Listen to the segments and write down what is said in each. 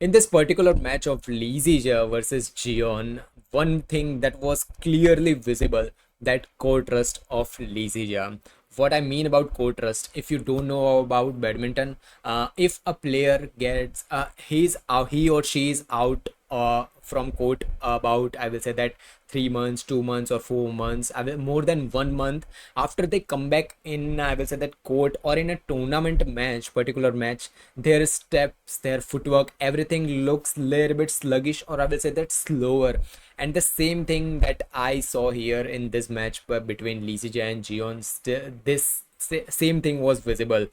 In this particular match of Lee Zii Jia versus Jeon, one thing that was clearly visible, that core trust of Lee Zii Jia. What I mean about core trust, if you don't know about badminton, if a player gets he or she is out from court about, I will say that 3 months, 2 months, or 4 months, more than 1 month after they come back in, I will say that court or in a tournament match, particular match, their steps, their footwork, everything looks little bit sluggish, or I will say that slower. And the same thing that I saw here in this match between Lee Zii Jia and Jeon, this same thing was visible.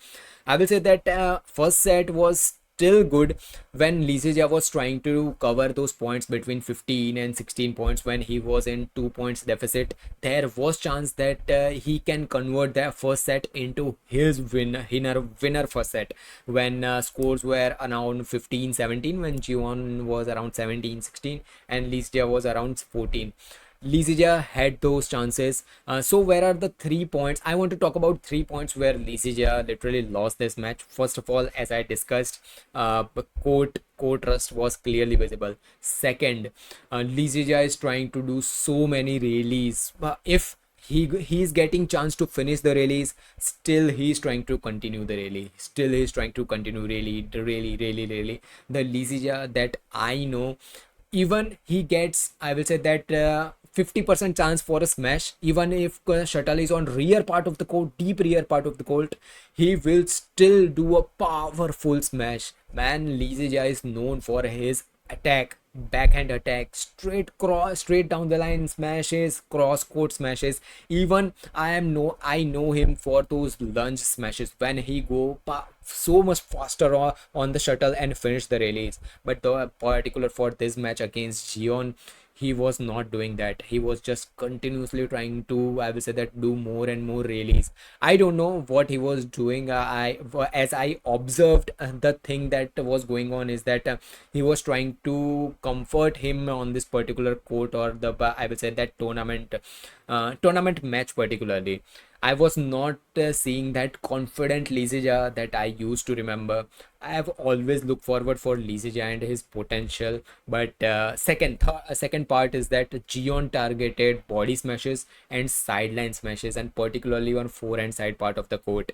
I will say that first set was still good when Lee Zii Jia was trying to cover those points between 15 and 16 points when he was in 2 points deficit. There was chance that he can convert that first set into his winner first set when scores were around 15-17, when Jeon was around 17-16 and Lee Zii Jia was around 14. Lee Zii Jia had those chances. So where are the 3 points? I want to talk about 3 points where Lee Zii Jia literally lost this match. First of all, as I discussed, court trust was clearly visible. Second, Lee Zii Jia is trying to do so many rallies. If he's getting chance to finish the rallies, still he's trying to continue the rally, still he's trying to continue really. The Lee Zii Jia that I know, even he gets, I will say that 50% chance for a smash, even if shuttle is on rear part of the court, deep rear part of the court, he will still do a powerful smash. Man, Lee Zii Jia is known for his attack, backhand attack, straight cross, straight down the line smashes, cross court smashes. Even I know him for those lunge smashes when he go so much faster on the shuttle and finish the rallies. But the particular for this match against Jeon, he was not doing that. He was just continuously trying to, I will say that, do more and more rallies. I don't know what he was doing. As I observed, the thing that was going on is that he was trying to comfort him on this particular court, or the, I will say that, tournament match particularly. I was not seeing that confident Lee Zii Jia that I used to remember. I have always looked forward for Lee Zii Jia and his potential. But second part is that Jeon targeted body smashes and sideline smashes, and particularly on forehand side part of the court.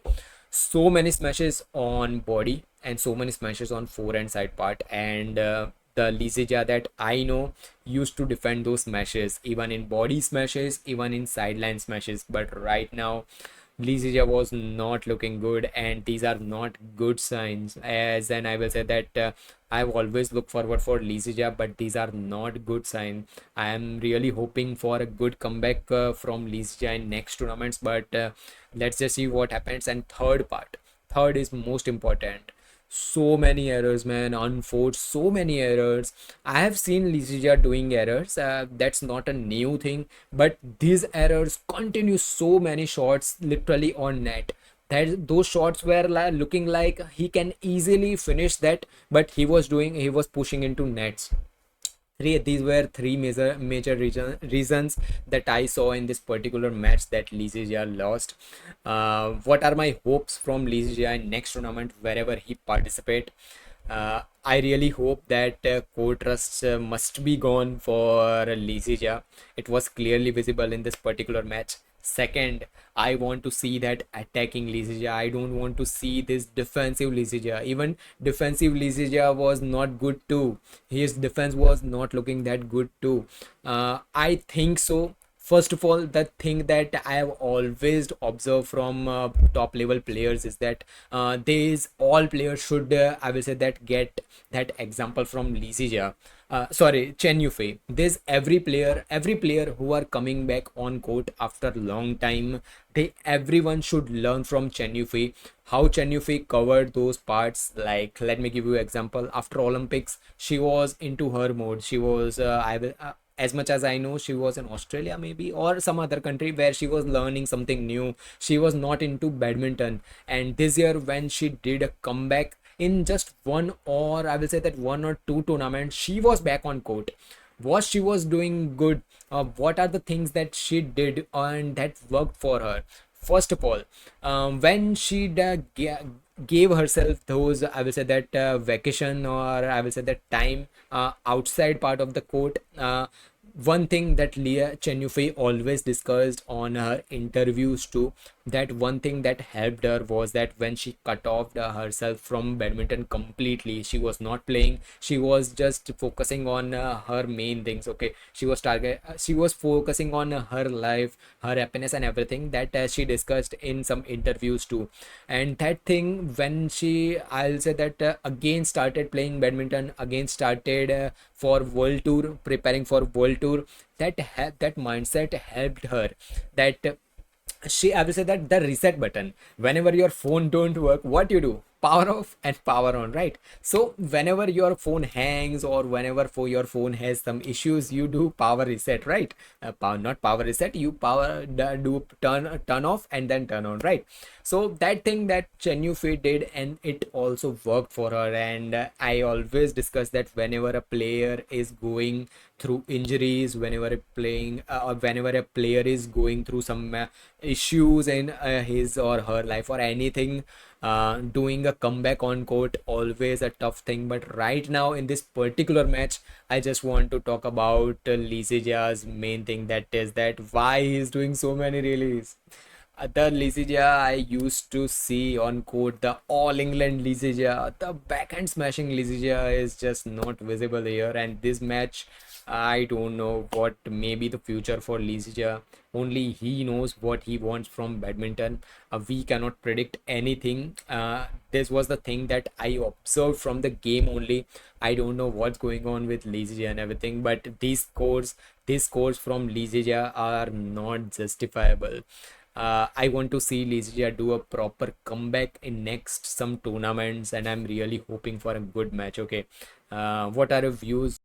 So many smashes on body and so many smashes on forehand side part, and the Lee Zii Jia that I know used to defend those smashes, even in body smashes, even in sideline smashes. But right now, Lee Zii Jia was not looking good, and these are not good signs. As and I will say that I've always looked forward for Lee Zii Jia, but these are not good signs. I am really hoping for a good comeback from Lee Zii Jia in next tournaments, but let's just see what happens. And third is most important. So many errors, man, unforced, so many errors. I have seen Lee Zii Jia doing errors, that's not a new thing, but these errors continue. So many shots literally on net, that those shots were looking like he can easily finish that, but he was pushing into nets. These were three major reasons that I saw in this particular match that Lee Zii Jia lost. What are my hopes from Lee Zii Jia in next tournament wherever he participate? I really hope that core trust must be gone for Lee Zii Jia. It was clearly visible in this particular match. Second, I want to see that attacking Lee Zii Jia. I don't want to see this defensive Lee Zii Jia. Even defensive Lee Zii Jia was not good too. His defense was not looking that good too. I think so. First of all, the thing that I have always observed from top level players is that these all players should, I will say that, get that example from Lee Zii Jia. Sorry, Chen Yufei. There's every player who are coming back on court after long time. Everyone should learn from Chen Yufei, how Chen Yufei covered those parts. Like, let me give you example. After Olympics, she was into her mode. She was, as much as I know, she was in Australia maybe, or some other country where she was learning something new. She was not into badminton. And this year, when she did a comeback in just one, or I will say that one or two tournaments, she was back on court. What she was doing good? What are the things that she did and that worked for her? First of all, when she gave herself those, I will say that vacation, or I will say that time outside part of the court. One thing that Leah Chen Yufei always discussed on her interviews too, that one thing that helped her was that when she cut off herself from badminton completely, she was not playing, she was just focusing on her main things. Okay, she was focusing on her life, her happiness and everything, that she discussed in some interviews too. And that thing, when she, I'll say that again started playing badminton, again started for world tour, preparing for world tour, that mindset helped her, that she, I will say that the reset button, whenever your phone don't work, what you do, power off and power on, right? So whenever your phone hangs, or whenever for your phone has some issues, you do power reset, right? Not power reset, you do turn off and then turn on, right? So that thing that Chen Yufei did, and it also worked for her. And I always discuss that whenever a player is going through injuries, whenever a player is going through some issues in his or her life or anything, doing a comeback on court always a tough thing. But right now in this particular match, I just want to talk about Lee Zii Jia's main thing, that is that why he's doing so many release. The Lee Zii Jia I used to see on court, the All England Lee Zii Jia, the backhand smashing Lee Zii Jia is just not visible here. And this match, I don't know what may be the future for Lee Zii Jia. Only he knows what he wants from badminton. We cannot predict anything. This was the thing that I observed from the game only. I don't know what's going on with Lee Zii Jia and everything, but these scores from Lee Zii Jia are not justifiable. I want to see Lee Zii Jia do a proper comeback in next some tournaments, and I'm really hoping for a good match. Okay, what are your views?